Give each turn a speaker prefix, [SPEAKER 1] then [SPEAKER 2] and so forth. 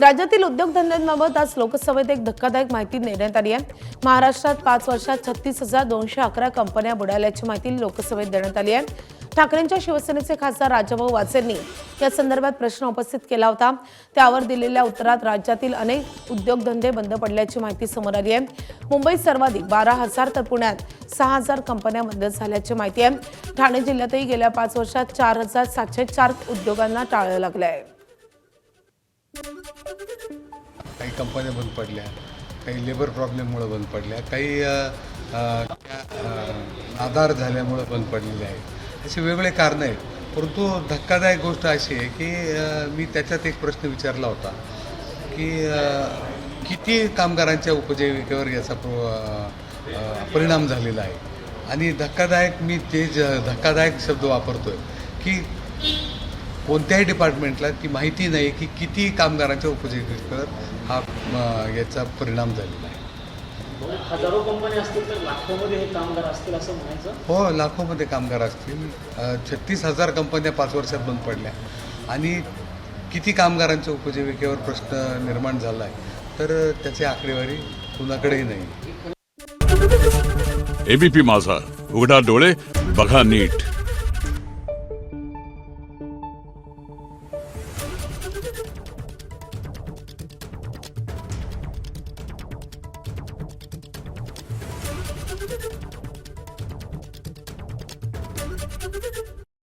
[SPEAKER 1] राज्यातील उद्योगधंद्यांबाबत आज लोकसभेत एक धक्कादायक माहिती देण्यात आली आहे। महाराष्ट्रात 5 वर्षात 36,211 कंपन्या बुडाल्याची माहिती लोकसभेत देण्यात आली आहे। ठाकरेंच्या शिवसेनेचे खासदार राजाभाऊ वासेंनी या संदर्भात प्रश्न उपस्थित केला होता। त्यावर दिलेल्या उत्तरात राज्यातील अनेक उद्योगधंदे बंद पडल्याची माहिती समोर आली आहे। मुंबईत सर्वाधिक 12,000 तर पुण्यात 6,000 कंपन्या बंद झाल्याची माहिती आहे। ठाणे जिल्ह्यातही गेल्या 5 वर्षात 4,704 उद्योगांना टाळं लागलं आहे।
[SPEAKER 2] काही कंपन्या बंद पडल्या, काही लेबर प्रॉब्लेममुळे बंद पडल्या, काही आधार झाल्यामुळे बंद पडलेले आहेत। असे वेगवेगळे कारणं आहेत। परंतु धक्कादायक गोष्ट अशी आहे की मी त्याच्यात एक प्रश्न विचारला होता की किती कामगारांच्या उपजीविकेवर याचा परिणाम झालेला आहे। आणि धक्कादायक, मी ते धक्कादायक शब्द वापरतोय की कोणत्याही डिपार्टमेंटला ती माहिती नाही की किती कामगारांच्या उपजीविकेवर हा याचा परिणाम झालेला आहे।
[SPEAKER 3] हजारो कंपन्या असतील तर लाखोमध्ये हे कामगार असतील असं म्हणायचं?
[SPEAKER 2] हो, लाखोमध्ये कामगार असतील। 36,000 कंपन्या 5 वर्षात बंद पडल्या आणि किती कामगारांच्या उपजीविकेवर प्रश्न निर्माण झाला आहे तर त्याची आकडेवारी कुणाकडेही नाही।
[SPEAKER 4] एबीपी माझा, उघडा डोळे बघा नीट।